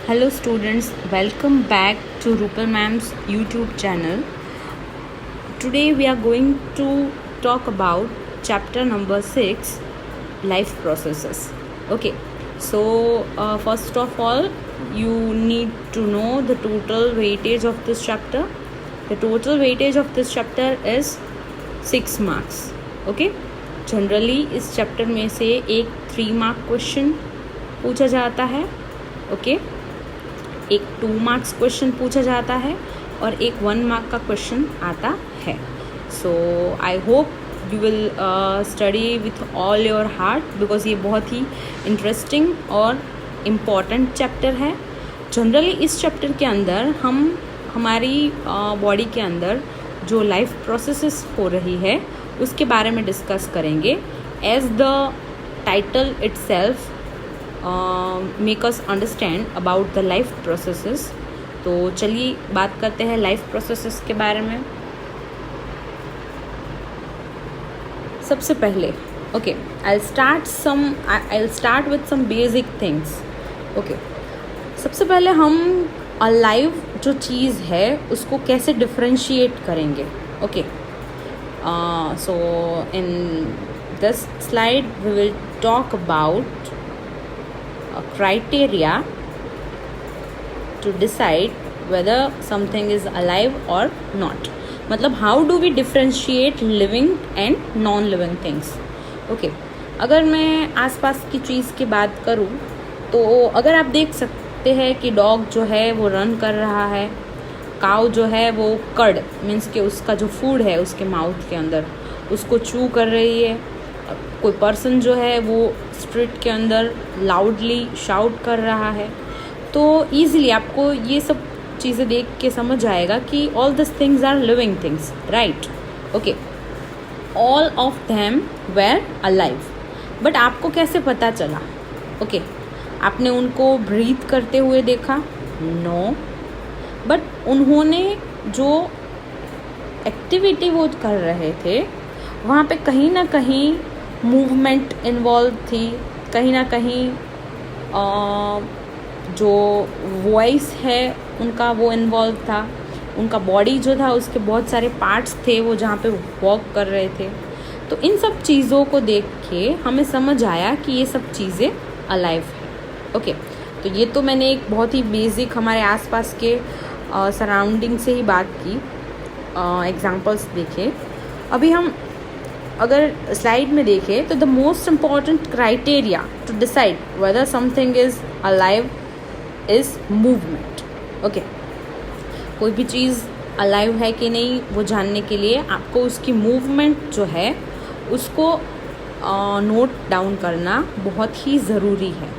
Hello students, welcome back to Rupal Ma'am's YouTube channel. Today we are going to talk about chapter number 6, life processes. Okay, so first of all, you need to know the total weightage of this chapter. The total weightage of this chapter is 6 marks. Okay, generally इस chapter में से एक 3 mark question पूछा जाता है. Okay, एक 2 marks question पूछा जाता है और एक 1 मार्क का क्वेश्चन आता है. So I hope you will study with all your heart because ये बहुत ही इंटरेस्टिंग और इम्पॉर्टेंट चैप्टर है. जनरली इस चैप्टर के अंदर हम हमारी बॉडी के अंदर जो लाइफ प्रोसेसेस हो रही है उसके बारे में डिस्कस करेंगे. As the title itself make us understand about the life processes. तो चलिए बात करते हैं लाइफ प्रोसेसेस के बारे में. सबसे पहले okay, I start with some basic things. Okay, सबसे पहले हम अलाइव जो चीज़ है उसको कैसे डिफरेंशिएट करेंगे. Okay, so in this slide we will talk about a criteria to decide whether something is alive or not. मतलब how do we differentiate living and non-living things. okay, अगर मैं आसपास की चीज़ की बात करूँ तो अगर आप देख सकते हैं कि डॉग जो है वो रन कर रहा है, काऊ जो है वो कर्ड मीन्स कि उसका जो फूड है उसके माउथ के अंदर उसको चू कर रही है. कोई पर्सन जो है वो स्ट्रीट के अंदर लाउडली शाउट कर रहा है. तो ईज़िली आपको ये सब चीज़ें देख के समझ आएगा कि all this things are living things, right. Okay, all of them were alive. But आपको कैसे पता चला? ओके, आपने उनको ब्रीथ करते हुए देखा? नो. बट उन्होंने जो एक्टिविटी वो कर रहे थे वहाँ पे कहीं ना कहीं मूवमेंट इन्वॉल्व थी, कहीं ना कहीं जो वॉइस है उनका वो इन्वॉल्व था, उनका बॉडी जो था उसके बहुत सारे पार्ट्स थे वो जहाँ पे वॉक कर रहे थे. तो इन सब चीज़ों को देख के हमें समझ आया कि ये सब चीज़ें अलाइव है. ओके, तो ये तो मैंने एक बहुत ही बेसिक हमारे आसपास के सराउंडिंग से ही बात की, एग्जांपल्स देखे. अभी हम अगर स्लाइड में देखें तो the most important criteria to decide whether something is alive is movement. Okay, कोई भी चीज़ अलाइव है कि नहीं वो जानने के लिए आपको उसकी मूवमेंट जो है उसको नोट डाउन करना बहुत ही ज़रूरी है.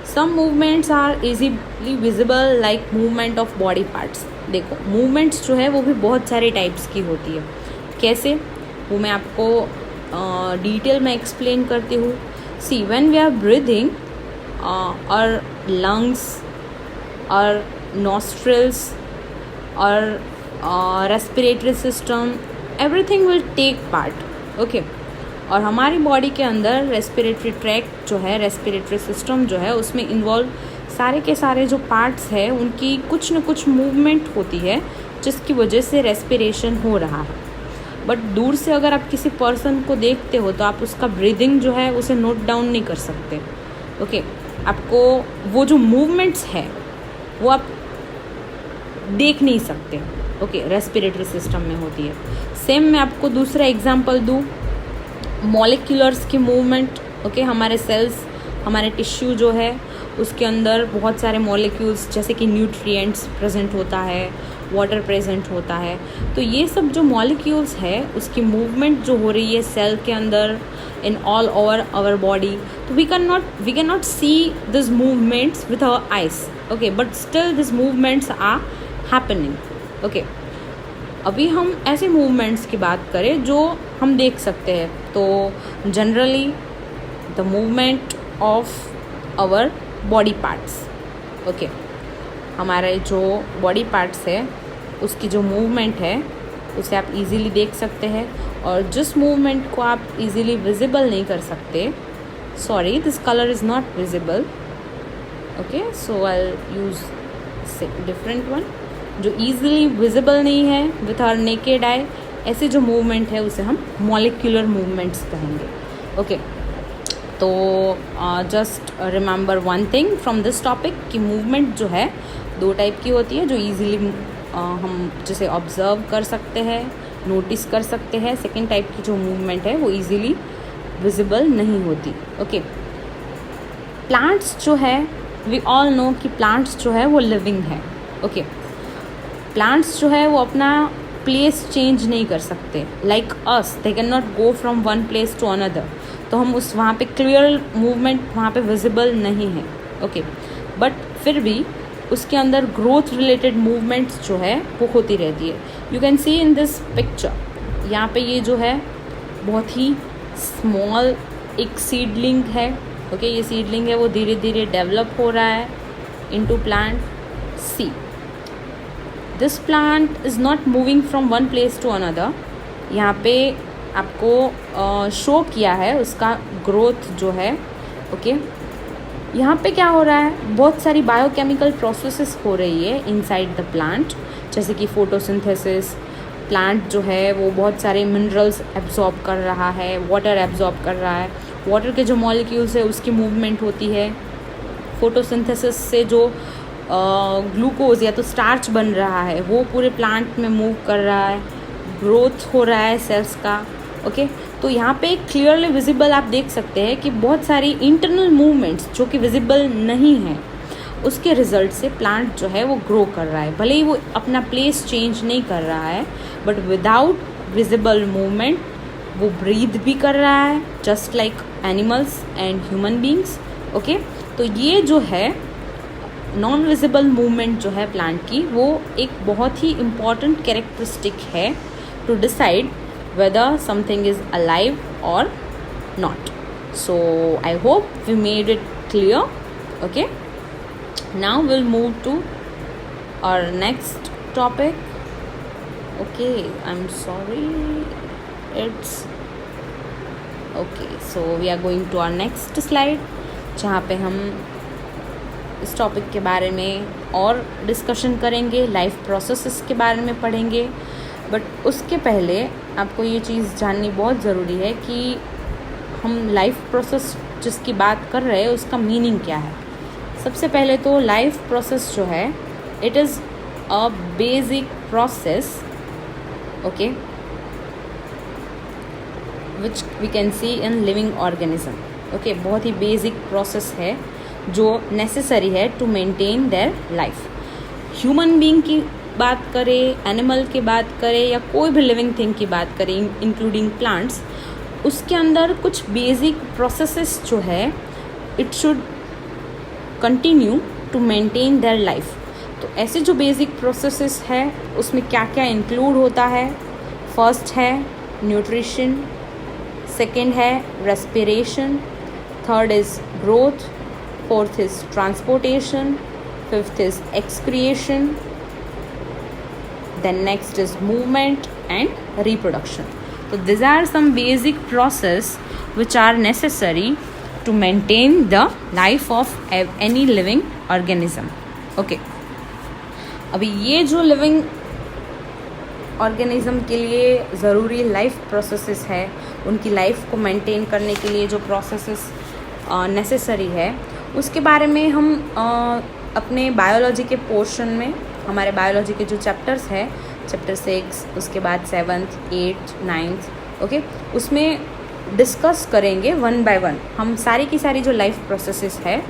Some movements are easily visible like movement of body parts. देखो movements जो है वो भी बहुत सारे टाइप्स की होती है. कैसे वो मैं आपको डिटेल में एक्सप्लेन करती हूँ. See when we are breathing और लंग्स और नॉस्ट्रिल्स और respiratory system everything will take part. Okay, और हमारी बॉडी के अंदर रेस्पिरेटरी ट्रैक्ट जो है, रेस्पिरेटरी सिस्टम जो है उसमें इन्वॉल्व सारे के सारे जो पार्ट्स हैं उनकी कुछ न कुछ मूवमेंट होती है जिसकी वजह से रेस्पिरेशन हो रहा है. बट दूर से अगर आप किसी पर्सन को देखते हो तो आप उसका ब्रीदिंग जो है उसे नोट डाउन नहीं कर सकते. ओके, आपको वो जो मूवमेंट्स है वो आप देख नहीं सकते. ओके, रेस्पिरेटरी सिस्टम में होती है. सेम मैं आपको दूसरा एग्जांपल दूँ, मॉलिक्यूलर्स की मूवमेंट. ओके, हमारे सेल्स, हमारे टिश्यू जो है उसके अंदर बहुत सारे मॉलिक्यूल्स जैसे कि न्यूट्रिएंट्स प्रेजेंट होता है, वाटर प्रेजेंट होता है. तो ये सब जो मॉलिक्यूल्स है उसकी मूवमेंट जो हो रही है सेल के अंदर in all over our body, तो we can not see this movements with our eyes. Okay, but still this movements are happening. Okay, अभी हम ऐसे मूवमेंट्स की बात करें जो हम देख सकते हैं तो generally the movement of our body parts. Okay, हमारे जो बॉडी पार्ट्स है उसकी जो मूवमेंट है उसे आप इजीली देख सकते हैं. और जिस मूवमेंट को आप इजीली विजिबल नहीं कर सकते, sorry this colour is not visible, okay, so I use different one जो ईजिली विजिबल नहीं है विथ आवर नेकेड आई. ऐसे जो मूवमेंट है उसे हम मॉलिक्यूलर मूवमेंट्स कहेंगे. ओके, तो just remember one thing from this topic कि मूवमेंट जो है 2 टाइप की होती है, जो ईजिली हम जिसे ऑब्जर्व कर सकते हैं, नोटिस कर सकते हैं. सेकेंड टाइप की जो मूवमेंट है वो ईजिली विजिबल नहीं होती. ओके, प्लांट्स जो है, वी ऑल नो कि प्लांट्स जो है वो लिविंग है. ओके, प्लांट्स जो है वो अपना प्लेस चेंज नहीं कर सकते. Like us, they can not go from one place to another. तो हम उस वहाँ पे क्लियर मूवमेंट वहाँ पे विजिबल नहीं है. ओके, बट फिर भी उसके अंदर ग्रोथ रिलेटेड मूवमेंट्स जो है वो होती रहती है. You can see in this picture, यहाँ पे ये जो है बहुत ही स्मॉल एक सीडलिंग है. ओके, ये सीडलिंग है वो धीरे धीरे डेवलप हो रहा है into plant. See, this plant is not moving from one place to another. यहाँ पे आपको शो किया है उसका ग्रोथ जो है. ओके, यहाँ पे क्या हो रहा है, बहुत सारी बायोकेमिकल प्रोसेसेस हो रही है इनसाइड द प्लांट, जैसे कि फोटोसिंथेसिस. प्लांट जो है वो बहुत सारे मिनरल्स एब्जॉर्ब कर रहा है, वाटर एब्जॉर्ब कर रहा है. वाटर के जो मॉलिक्यूल्स है उसकी मूवमेंट होती है. फोटोसिंथेसिस से जो ग्लूकोज या तो स्टार्च बन रहा है वो पूरे प्लांट में मूव कर रहा है. ग्रोथ हो रहा है सेल्स का. ओके, तो यहाँ पे क्लियरली विजिबल आप देख सकते हैं कि बहुत सारी इंटरनल मूवमेंट्स जो कि विजिबल नहीं है, उसके रिजल्ट से प्लांट जो है वो ग्रो कर रहा है. भले ही वो अपना प्लेस चेंज नहीं कर रहा है, बट विदाउट विजिबल मूवमेंट वो ब्रीथ भी कर रहा है, just like animals and human beings. Okay, तो ये जो है नॉन विजिबल मूवमेंट जो है प्लांट की, वो एक बहुत ही इम्पॉर्टेंट कैरेक्टरिस्टिक है to decide whether something is alive or not. So I hope we made it clear. Okay, now we'll move to our next topic. Okay, I'm sorry, it's okay. So we are going to our next slide, जहाँ पे हम इस topic के बारे में और discussion करेंगे, life processes के बारे में पढ़ेंगे. बट उसके पहले आपको ये चीज़ जाननी बहुत ज़रूरी है कि हम लाइफ प्रोसेस जिसकी बात कर रहे हैं उसका मीनिंग क्या है. सबसे पहले तो लाइफ प्रोसेस जो है, it is a basic process, okay, which we can see in living organism. Okay, बहुत ही बेसिक प्रोसेस है जो नेसेसरी है to maintain their life. Human being की बात करें, एनिमल की बात करें या कोई भी लिविंग थिंग की बात करें इंक्लूडिंग प्लांट्स, उसके अंदर कुछ बेसिक प्रोसेसेस जो है it should continue to maintain their life. तो ऐसे जो बेसिक प्रोसेसेस है उसमें क्या क्या इंक्लूड होता है. फर्स्ट है न्यूट्रिशन, सेकेंड है respiration, third is growth, fourth is transportation, fifth is excretion, then next is movement and reproduction. So these are some basic process which are necessary to maintain the life of any living organism. Okay, अभी ये जो living organism के लिए ज़रूरी life processes है, उनकी life को maintain करने के लिए जो प्रोसेसेस नेसेसरी है, उसके बारे में हम अपने बायोलॉजी के पोर्शन में, हमारे बायोलॉजी के जो चैप्टर्स है, चैप्टर 6, उसके बाद 7th, 8th, 9th, ओके, उसमें डिस्कस करेंगे वन बाय वन. हम सारी की सारी जो लाइफ प्रोसेसेस है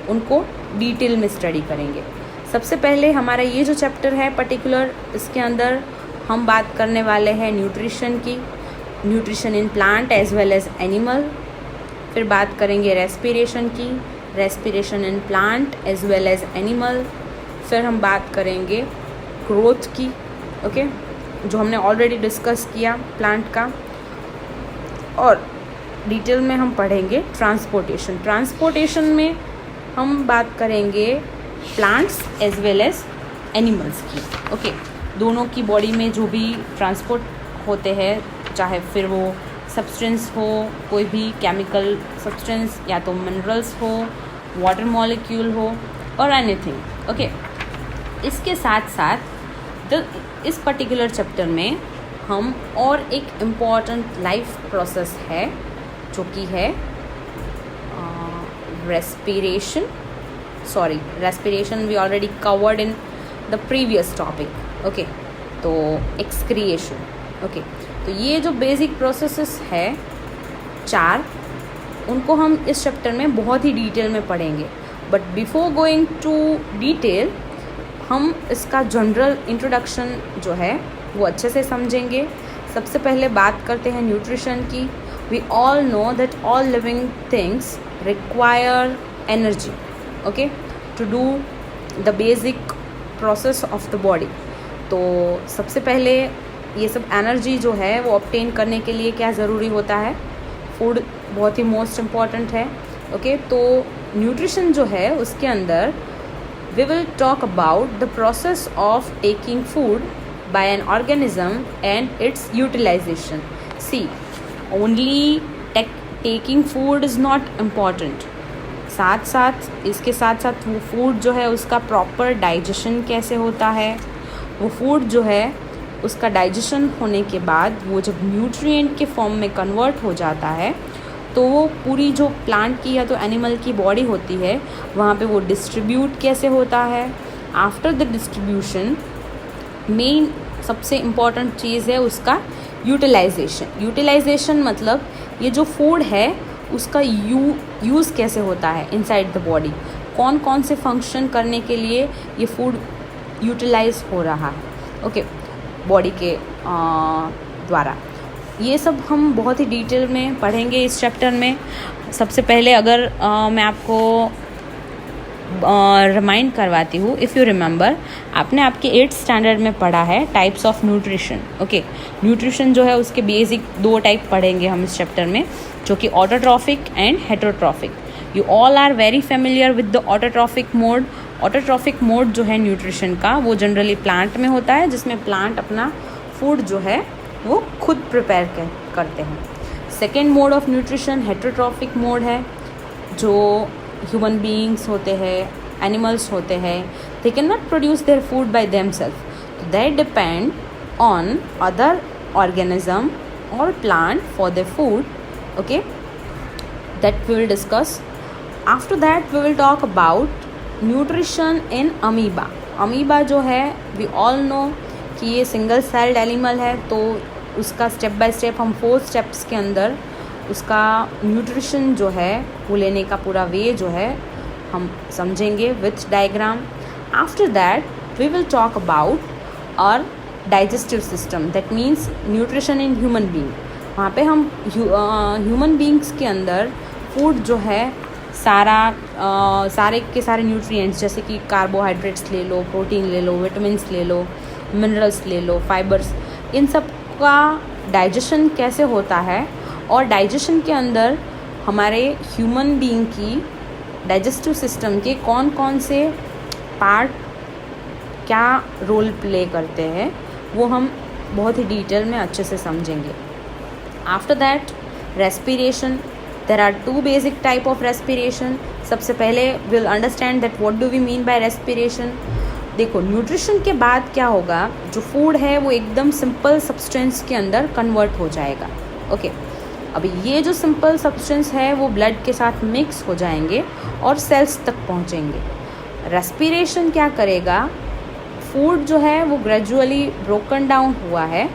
उनको डिटेल में स्टडी करेंगे. सबसे पहले हमारा ये जो चैप्टर है पर्टिकुलर, इसके अंदर हम बात करने वाले हैं न्यूट्रिशन की, nutrition in plant as well as animal. फिर बात करेंगे रेस्पिरेशन की, respiration in plant as well as animal. फिर हम बात करेंगे ग्रोथ की, ओके, जो हमने ऑलरेडी डिस्कस किया प्लांट का. और डिटेल में हम पढ़ेंगे ट्रांसपोर्टेशन. ट्रांसपोर्टेशन में हम बात करेंगे plants as well as animals की. ओके, दोनों की बॉडी में जो भी ट्रांसपोर्ट होते हैं, चाहे फिर वो सब्सटेंस हो, कोई भी केमिकल सब्सटेंस, या तो मिनरल्स हो, वाटर मॉलिक्यूल हो, और एनीथिंग। ओके, इसके साथ साथ इस पर्टिकुलर चैप्टर में हम और एक इम्पॉर्टेंट लाइफ प्रोसेस है जो कि है respiration. Respiration we already covered in the previous topic. Okay, तो एक्सक्रिएशन। ओके, तो ये जो बेसिक प्रोसेसेस है 4, उनको हम इस चैप्टर में बहुत ही डिटेल में पढ़ेंगे। But before going to detail, हम इसका जनरल इंट्रोडक्शन जो है वो अच्छे से समझेंगे। सबसे पहले बात करते हैं न्यूट्रिशन की। We all know that all living things require energy, okay, to do the basic process of the body. तो सबसे पहले ये सब एनर्जी जो है वो ऑब्टेन करने के लिए क्या ज़रूरी होता है? फूड बहुत ही मोस्ट इम्पॉर्टेंट है। ओके, तो न्यूट्रिशन जो है उसके अंदर we will talk about the process of taking food by an organism and its utilization. See, only taking food is not important. इसके साथ साथ वो फूड जो है उसका प्रॉपर डाइजेशन कैसे होता है, वो फूड जो है उसका डाइजेशन होने के बाद वो जब न्यूट्रिएंट के फॉर्म में कन्वर्ट हो जाता है तो वो पूरी जो प्लांट की या तो एनिमल की बॉडी होती है वहाँ पे वो डिस्ट्रीब्यूट कैसे होता है। आफ्टर द डिस्ट्रीब्यूशन मेन सबसे इम्पॉर्टेंट चीज़ है उसका यूटिलाइजेशन मतलब ये जो फूड है उसका यूज़ कैसे होता है इनसाइड द बॉडी, कौन कौन से फंक्शन करने के लिए ये फूड यूटिलाइज हो रहा है, ओके, बॉडी के द्वारा। ये सब हम बहुत ही डिटेल में पढ़ेंगे इस चैप्टर में। सबसे पहले अगर मैं आपको रिमाइंड करवाती हूँ, इफ़ यू रिमेंबर, आपने आपके 8th स्टैंडर्ड में पढ़ा है types of nutrition. Okay, nutrition जो है उसके बेसिक 2 टाइप पढ़ेंगे हम इस चैप्टर में, जो कि autotrophic and heterotrophic. You all are very familiar with the autotrophic mode. Autotrophic mode जो है न्यूट्रिशन का वो जनरली प्लांट में होता है, जिसमें प्लांट अपना फूड जो है वो खुद प्रिपेयर करते हैं। Second mode of nutrition heterotrophic mode है, जो ह्यूमन बीइंग्स होते हैं, एनिमल्स होते हैं, they can not produce their food by themself, तो they depend on other organism और plant for their food. Okay, that we will discuss. After that we will talk about nutrition in amoeba. Amoeba जो है we all no कि ये single celled animal है, तो उसका step by step हम 4 steps के अंदर उसका न्यूट्रिशन जो है वो लेने का पूरा वे जो है हम समझेंगे with diagram. After that we will talk about our digestive system, that means nutrition in human being. वहाँ पे हम ह्यूमन बीइंग्स के अंदर फूड जो है सारे के सारे न्यूट्रिएंट्स जैसे कि कार्बोहाइड्रेट्स ले लो, प्रोटीन ले लो, विटामिन्स ले लो, मिनरल्स ले लो, फाइबर्स, इन सब का डाइजेशन कैसे होता है और डाइजेशन के अंदर हमारे ह्यूमन बीइंग की डाइजेस्टिव सिस्टम के कौन कौन से पार्ट क्या रोल प्ले करते हैं वो हम बहुत ही डिटेल में अच्छे से समझेंगे। After that respiration, there are 2 basic type of respiration. सबसे पहले will understand that what do we mean by respiration. देखो, न्यूट्रिशन के बाद क्या होगा, जो फूड है वो एकदम सिंपल सब्सटेंस के अंदर कन्वर्ट हो जाएगा। ओके, अभी ये जो सिंपल सब्सटेंस है वो ब्लड के साथ मिक्स हो जाएंगे और सेल्स तक पहुंचेंगे। रेस्पिरेशन क्या करेगा, फूड जो है वो ग्रेजुअली ब्रोकन डाउन हुआ है